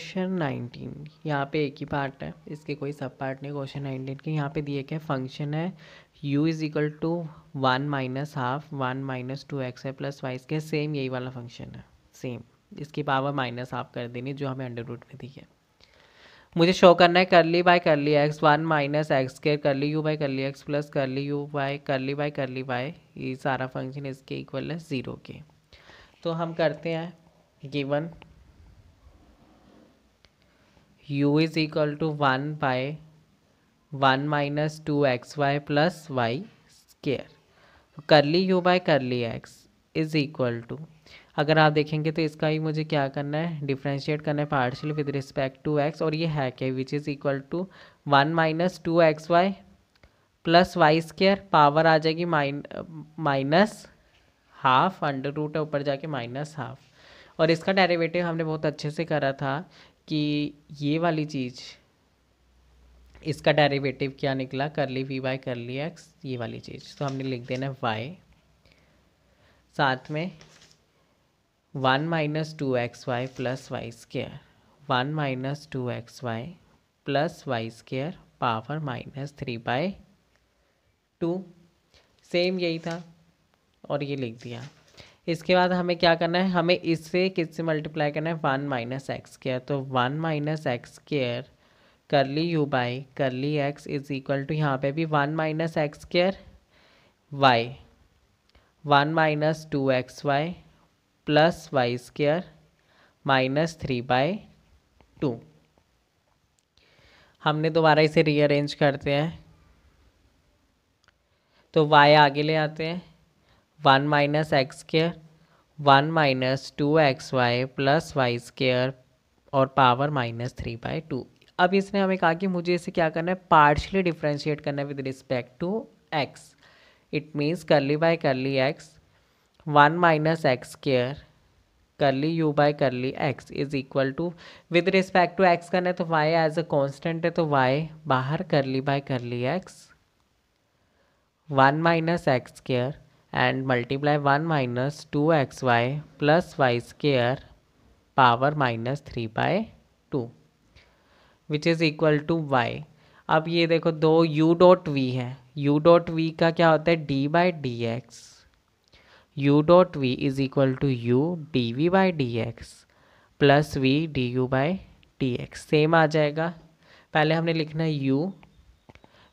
Question 19, यहाँ पे एक ही पार्ट है, इसके कोई सब पार्ट नहीं। क्वेश्चन 19 के यहाँ पे दिए क्या फंक्शन है u is equal to 1 minus half 1 minus 2x है प्लस वाई के, सेम यही वाला फंक्शन है, सेम इसकी पावर माइनस हाफ कर देनी जो हमें अंडर रूट में दी है। मुझे शो करना है curly by curly x 1 minus x square curly u by curly x plus curly u by curly by ये सारा फंक्शन इसके इक्वल है 0 के। तो हम करते हैं given u is equal to 1 by 1 minus 2xy plus y square curly u by curly x is equal to, अगर आप देखेंगे तो इसका ही मुझे क्या करना है, डिफ्रेंशिएट करना है partial with respect to x, और ये है क्या, which is equal to 1 minus 2xy plus y square, power आ जाएगी माइनस हाफ, अंडर रूट है ऊपर जाके माइनस हाफ। और इसका डेरिवेटिव हमने बहुत अच्छे से करा था कि ये वाली चीज़, इसका डेरिवेटिव क्या निकला, करली वी बाय करली एक्स, ये वाली चीज़। तो हमने लिख देना y, साथ में 1 minus 2xy plus y square, 1 minus 2xy plus y square power minus 3/2, same यही था और ये लिख दिया। इसके बाद हमें क्या करना है, हमें इससे किससे मल्टीप्लाई करना है, 1 माइनस एक्स स्केयर, तो 1 minus x square curly u by curly x is equal to, यहाँ पे भी 1 minus x square y 1 minus 2xy plus y square minus 3/2। हमने दोबारा इसे रीअरेंज करते हैं, तो y आगे ले आते हैं, 1 minus x square 1 minus 2xy plus y square और पावर माइनस 3/2। अब इसने हमें कहा कि मुझे इसे क्या करना है, पार्शियली डिफ्रेंशिएट करना है with respect to x। It means curly by curly x 1 minus x square curly u by curly x is equal to, with respect to x करना है तो y एज अ कांस्टेंट है, तो y बाहर करली by curly x 1 minus x square and multiply 1 minus 2xy plus y square power minus 3/2 which is equal to y। अब ये देखो दो u डॉट v है, u डॉट v का क्या होता है, d by d x, u dot v is equal to u d v by d x plus v d u by d x, same आ जाएगा। पहले हमने लिखना है u,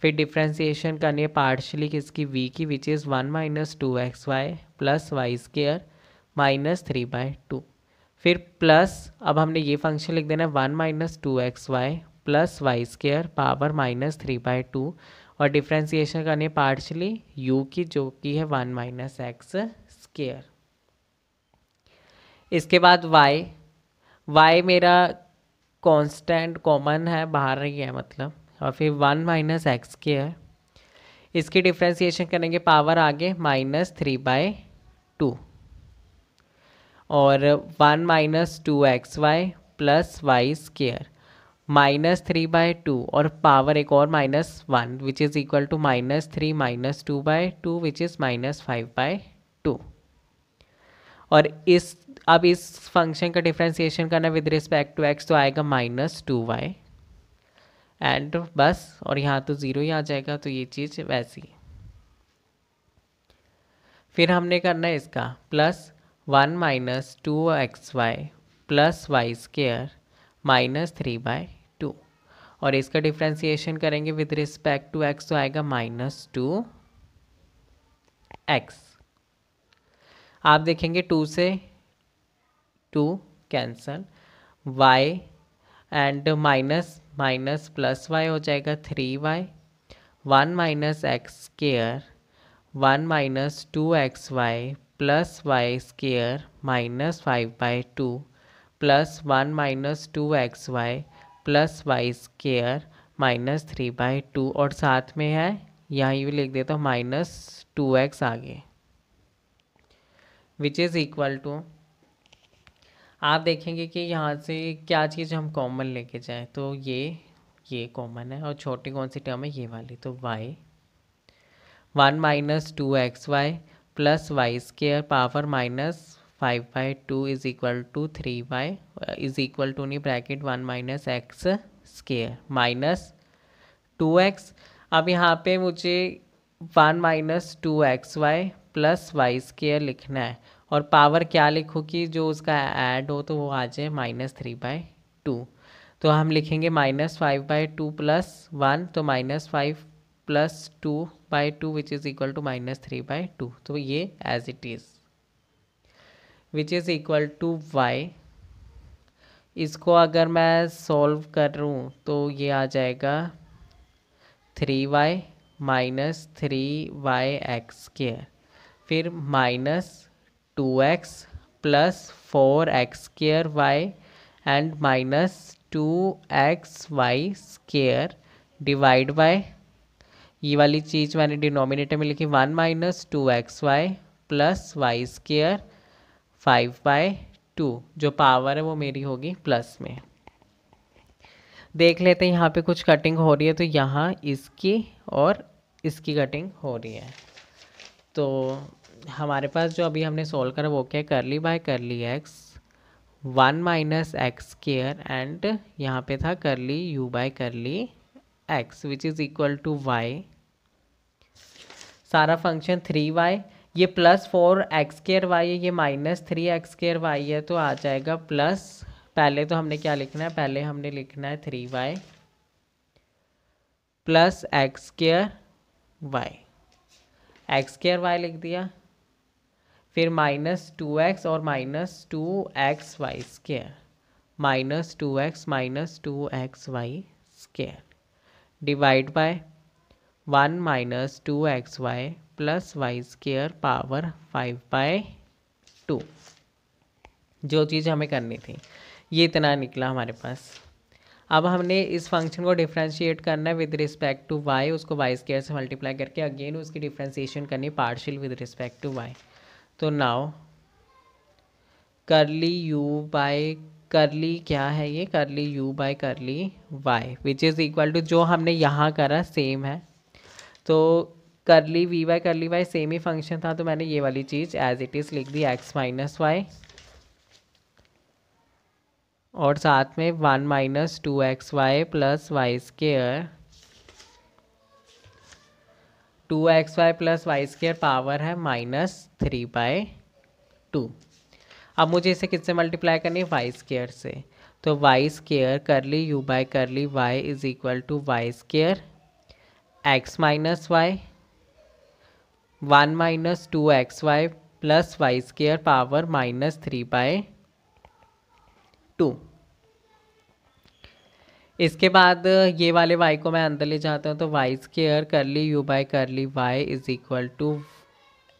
फिर डिफ्रेंसिएशन करनी है पार्शियली किसकी, v की, which is 1 minus 2xy plus y square minus 3/2, फिर प्लस, अब हमने ये फंक्शन लिख देना है 1 minus 2xy plus y square power minus 3/2, और डिफ्रेंसिएशन करनी है पार्शियली u की जो कि है 1 माइनस एक्स स्केयर। इसके बाद y मेरा कांस्टेंट कॉमन है, बाहर ही है मतलब, और फिर 1 माइनस एक्स स्केयर, इसकी डिफ्रेंसिएशन करेंगे पावर आगे माइनस 3/2, और 1 minus 2xy plus y square minus 3/2, और पावर एक और -1 which is equal to minus 3 minus 2/2 which is minus 5/2। और अब इस फंक्शन का डिफ्रेंसिएशन करना विद रिस्पेक्ट टू x, तो आएगा -2y एंड बस, और यहाँ तो 0 ही आ जाएगा, तो ये चीज़ वैसी। फिर हमने करना है इसका plus 1 minus 2xy plus y square minus 3/2, और इसका डिफ्रेंसिएशन करेंगे विद रिस्पेक्ट टू x, तो आएगा -2x। आप देखेंगे 2 से 2 cancel, y and minus minus plus y हो जाएगा 3y, 1 minus x square 1 minus 2xy plus y square minus 5/2 plus 1 minus 2xy plus y square minus 3/2, और साथ में है यहाँ भी लिख देता हूँ -2x आगे, विच इज़ इक्वल टू, आप देखेंगे कि यहाँ से क्या चीज़ हम कॉमन लेके जाएं, तो ये कॉमन है, और छोटी कौन सी टर्म है, ये वाली, तो y 1 minus 2xy plus y square power minus 5/2 is equal to 3y is equal to नहीं bracket 1 minus x square minus 2x। अब यहाँ पे मुझे 1 minus 2xy plus y square लिखना है और पावर क्या लिखूँ कि जो उसका ऐड हो तो वो आ जाए -3/2। तो हम लिखेंगे -5/2 प्लस 1 तो -5 plus 2/2 which is equal to -3/2। तो ये as it is which is equal to y। इसको अगर मैं सॉल्व करूँ तो ये आ जाएगा 3y माइनस 3y(x²) फिर -2x plus 4x² and -2xy² divide by ये वाली चीज़ मैंने डिनोमिनेटर में लिखी 1 माइनस 2xy प्लस y² 5/2 जो पावर है वो मेरी होगी प्लस में। देख लेते हैं यहाँ पे कुछ कटिंग हो रही है तो यहाँ इसकी और इसकी कटिंग हो रही है। तो हमारे पास जो अभी हमने सोल्व करा वो क्या है, curly by curly x 1 minus x² and यहाँ पे था curly u by curly x which is equal to y। सारा फंक्शन 3y ये प्लस 4x² है, ये -3x² है तो आ जाएगा प्लस। पहले तो हमने क्या लिखना है, पहले हमने लिखना है 3y प्लस x² x² लिख दिया, फिर -2x और -2xy² -2x divide by 1 minus 2xy plus y² power 5/2 जो चीज़ हमें करनी थी ये इतना निकला हमारे पास। अब हमने इस फंक्शन को डिफ्रेंशिएट करना है विद रिस्पेक्ट टू y, उसको y² से मल्टीप्लाई करके अगेन उसकी डिफ्रेंशिएशन करनी partial with respect to y। तो now curly u by curly क्या है, ये curly u by curly y which is equal to जो हमने यहाँ करा सेम है। तो curly v by curly y सेम ही फंक्शन था तो मैंने ये वाली चीज़ एज इट इज़ लिख दी x माइनस वाई और साथ में 1 minus 2xy plus y² 2xy plus y² power है -3/2। अब मुझे इसे किससे मल्टीप्लाई करनी है, y² से। तो y² curly u by curly y is equal to y² x minus y 1 minus 2xy plus y² power -3/2। इसके बाद ये वाले y को मैं अंदर ले जाता हूँ तो y² curly u by curly y is equal to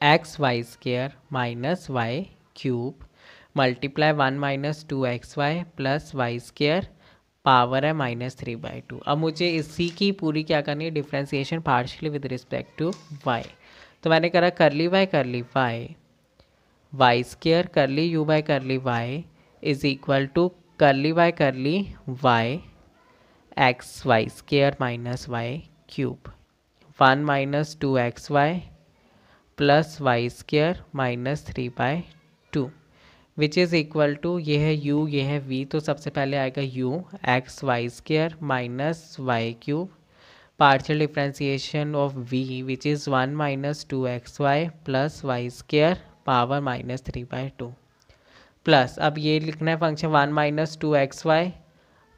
xy² minus y³ multiply 1 minus 2xy plus y² power है -3/2। अब मुझे इसी की पूरी क्या करनी है, differentiation partially with respect to y। तो मैंने करा curly y y² curly u by curly y is equal to curly by curly y xy² minus y³ 1 minus 2xy plus y² -3/2 which is equal to ये है u ये है v। तो सबसे पहले आएगा u xy² minus y³ partial differentiation of v which is 1 minus 2xy plus y² power -3/2 plus. अब ये लिखना है function 1 minus 2xy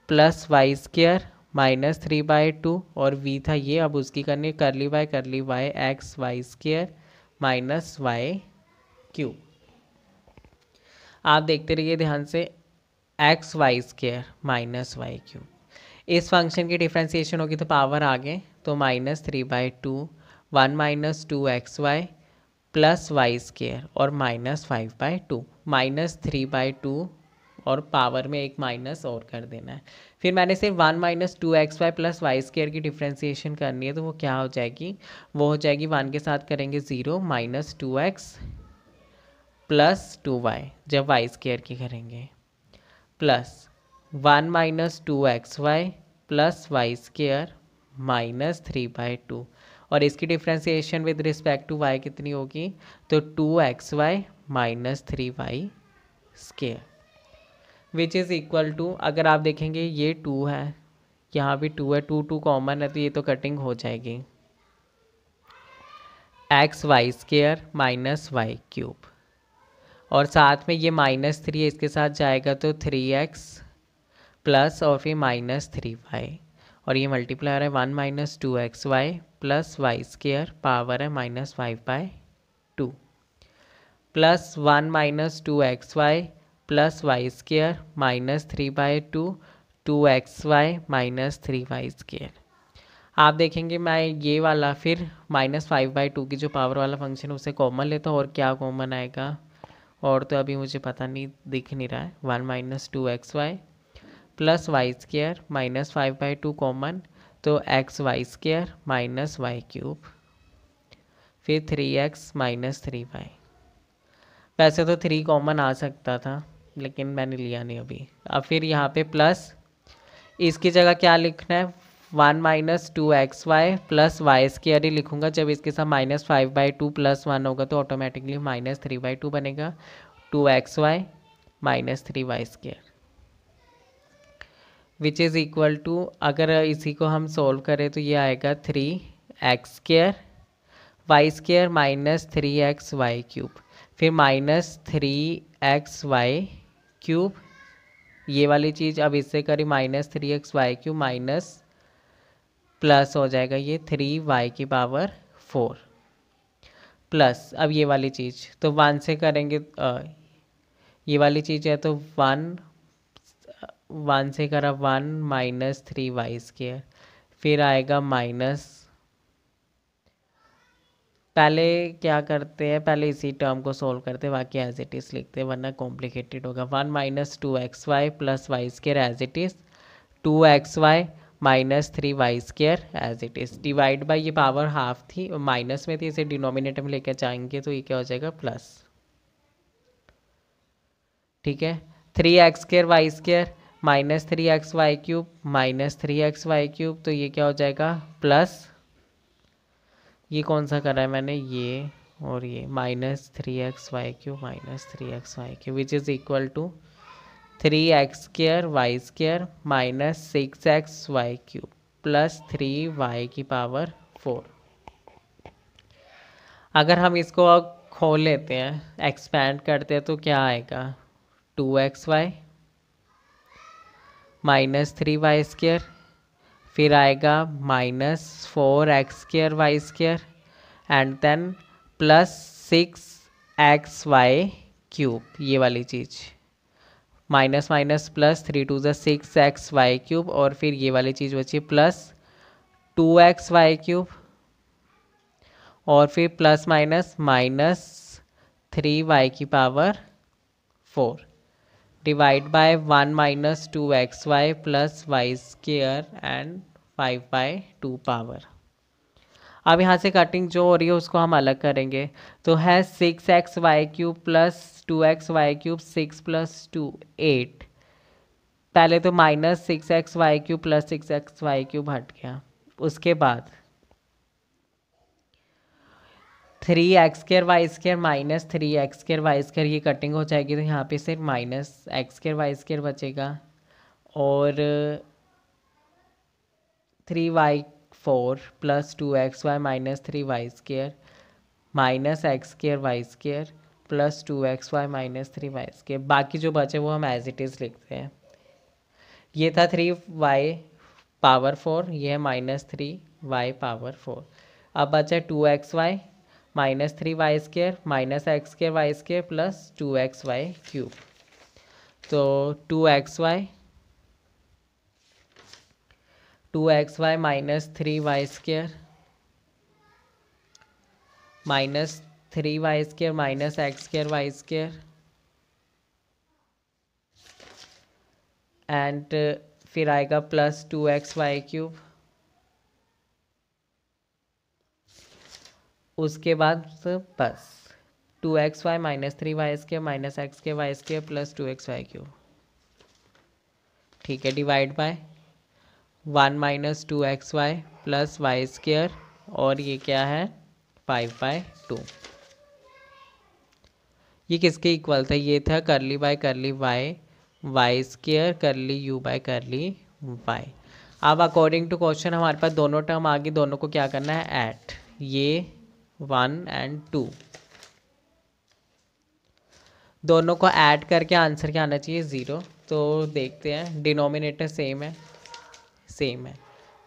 plus y² -3/2 और v था ये, अब उसकी करनी करली by curly y xy² minus y³। आप देखते रहिए ध्यान से xy² माइनस y³। इस फंक्शन की डिफ्रेंसिएशन होगी तो पावर आगे तो -3/2 1 माइनस 2xy प्लस y² और -5/2 -3/2 और पावर में एक माइनस और कर देना है। फिर मैंने सिर्फ 1 माइनस 2xy प्लस y² की डिफ्रेंसिएशन करनी है तो वो क्या हो जाएगी, वो हो जाएगी 1 के साथ करेंगे 0 माइनस 2x प्लस 2y जब y² की करेंगे plus 1 minus 2xy plus y² -3/2 और इसकी differentiation with respect to y कितनी होगी, तो 2xy minus 3y square which is equal to, अगर आप देखेंगे ये 2 है, यहाँ भी 2 है, 2 2 कॉमन है तो ये तो कटिंग हो जाएगी, x y square minus y cube, और साथ में ये -3 है, इसके साथ जाएगा तो 3x प्लस और फिर -3y, और ये मल्टीप्लायर है 1 minus 2xy plus y square power है -5/2 plus 1 minus 2xy plus y square -3/2 2xy minus 3y square. आप देखेंगे मैं ये वाला फिर -5/2 की जो पावर वाला फंक्शन है उसे कॉमन लेता हूँ, और क्या कॉमन आएगा, और तो अभी मुझे पता नहीं, दिख नहीं रहा है, 1 minus 2xy plus y square -5/2 common, तो xy square minus y cube, फिर 3x माइनस 3y। वैसे तो 3 कॉमन आ सकता था लेकिन मैंने लिया नहीं अभी। अब फिर यहाँ पे प्लस, इसकी जगह क्या लिखना है, 1 minus 2xy plus y square ही लिखूंगा, जब इसके साथ -5/2 प्लस 1 होगा तो ऑटोमेटिकली -3/2 बनेगा, 2xy minus 3y square which is equal to, अगर इसी को हम सोल्व करें तो ये आएगा 3x square y square minus 3xy cube, फिर -3xy क्यूब, ये वाली चीज़ अब इससे करी -3xy क्यूब माइनस प्लस हो जाएगा ये 3y की पावर 4 प्लस, अब ये वाली चीज़ तो 1 से करेंगे, ये वाली चीज़ है तो 1 से करा 1 माइनस 3y स्केयर, फिर आएगा माइनस, पहले क्या करते हैं, पहले इसी टर्म को सोल्व करते हैं, बाकी एज इट इज़ लिखते हैं वरना कॉम्प्लिकेटेड होगा, 1 minus 2xy plus y square as it is, 2xy minus 3y square as it is, divide by, ये पावर हाफ थी और माइनस में थी, इसे डिनोमिनेटर में लेकर जाएंगे तो ये क्या हो जाएगा प्लस, ठीक है, 3x square y square minus 3xy cube minus 3xy cube, तो ये क्या हो जाएगा प्लस, ये कौन सा करा है मैंने, ये और ये -3xy cube minus 3xy cube which is equal to 3x square y square minus 6xy cube plus 3y की पावर 4। अगर हम इसको अब खोल लेते हैं, एक्सपैंड करते हैं तो क्या आएगा, 2xy माइनस 3y स्केयर, फिर आएगा -4x square y square and then plus 6xy cube, ये वाली चीज़ minus minus plus 3 2 6xy cube, और फिर ये वाली चीज़ बची प्लस 2xy क्यूब, और फिर प्लस माइनस 3y की power 4 divide by 1 minus 2xy plus y square and 5/2 power. अब यहाँ से कटिंग जो हो रही है उसको हम अलग करेंगे, तो है 6xy cube plus 2xy cube 6 plus 2 8, पहले तो -6xy cube plus 6xy cube हट गया, उसके बाद 3x square y square minus 3x square y square, ये कटिंग हो जाएगी तो यहाँ पे सिर्फ -x स्केयर वाई स्केयर बचेगा, और 3y4 plus 2xy minus 3y square minus x square y square plus 2xy minus 3y square, बाकी जो बचे वो हम एज इट इज़ लिखते हैं। ये था 3y पावर 4, ये है -3y पावर 4। अब बचा 2xy minus 3y square minus x square y square plus 2xy cube, तो 2xy minus 3y square minus 3y square minus x square y square and फिर आएगा प्लस 2xy क्यूब, उसके बाद बस 2xy minus 3y square minus x square y square plus 2xy cube, ठीक है, divide by 1 minus 2xy plus y square और ये क्या है 5/2। ये किसके इक्वल था, ये था curly by curly y square curly u by curly y. अब अकॉर्डिंग टू क्वेश्चन हमारे पास दोनों टर्म आ गई, दोनों को क्या करना है ऐड, ये 1 और 2 दोनों को ऐड करके आंसर क्या आना चाहिए 0। तो देखते हैं डिनोमिनेटर सेम है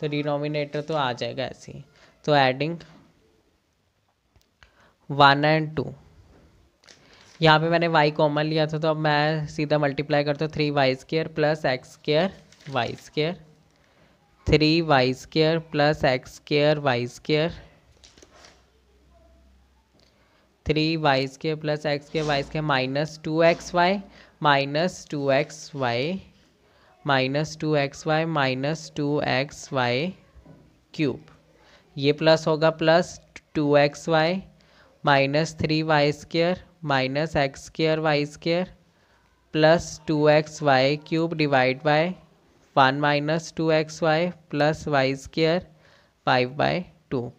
तो डिनोमिनेटर तो आ जाएगा ऐसे ही। तो एडिंग 1 और 2, यहाँ पे मैंने y कॉमन लिया था तो अब मैं सीधा मल्टीप्लाई करता हूँ 3y² plus x square y square 3y² plus x square y square 3y² plus x square y square -2xy minus 2xy cube, ये प्लस होगा plus 2xy minus 3y² minus x square y square plus 2xy cube divide by 1 minus 2xy plus y square 5/2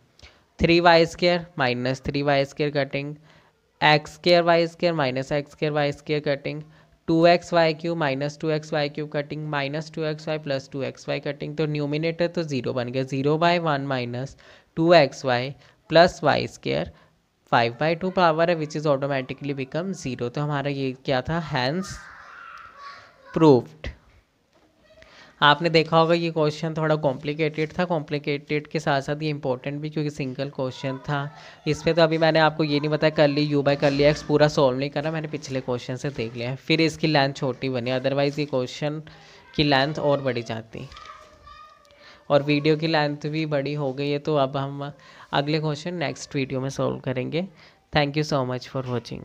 3y² minus 3y² cutting x square y square minus x square y square cutting 2xy cube minus 2xy cube cutting minus 2xy plus 2xy cutting. तो numerator तो 0 बन गया, 0/1 minus 2xy plus y square 5/2 power है which is automatically become 0। तो हमारा ये क्या था, हैंस प्रूव्ड। आपने देखा होगा ये क्वेश्चन थोड़ा कॉम्प्लिकेटेड था, कॉम्प्लिकेटेड के साथ साथ ये इंपॉर्टेंट भी क्योंकि सिंगल क्वेश्चन था। इस पर तो अभी मैंने आपको ये नहीं बताया कर ली यू बाय कर लिया एक्स पूरा सॉल्व नहीं करा, मैंने पिछले क्वेश्चन से देख लिया, फिर इसकी लेंथ छोटी बनी, अदरवाइज़ ये क्वेश्चन की लेंथ और बढ़ी जाती और वीडियो की लेंथ भी बड़ी हो गई है। तो अब हम अगले क्वेश्चन नेक्स्ट वीडियो में सॉल्व करेंगे। Thank you so much for watching.